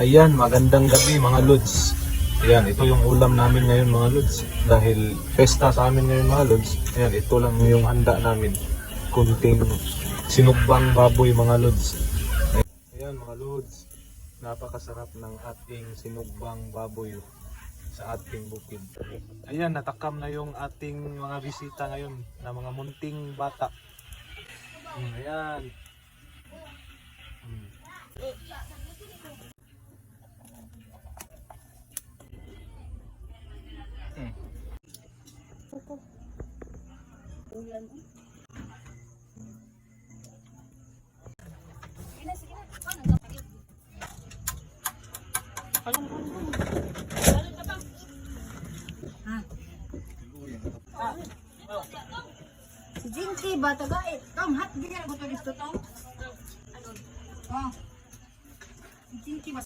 Ayan, magandang gabi mga lods. Ayan, ito yung ulam namin ngayon mga lods. Dahil festa sa amin ngayon mga lods. Ayan, ito lang yung handa namin. Kunting sinugbang baboy mga lods. Ayan mga lods, napakasarap ng ating sinugbang baboy sa ating bukid. Ayan, natakam na yung ating mga bisita ngayon na mga munting bata. Ayan. Si Jinky ba taga tong hat biya ko to gusto tong. Oh. Si Jinky ba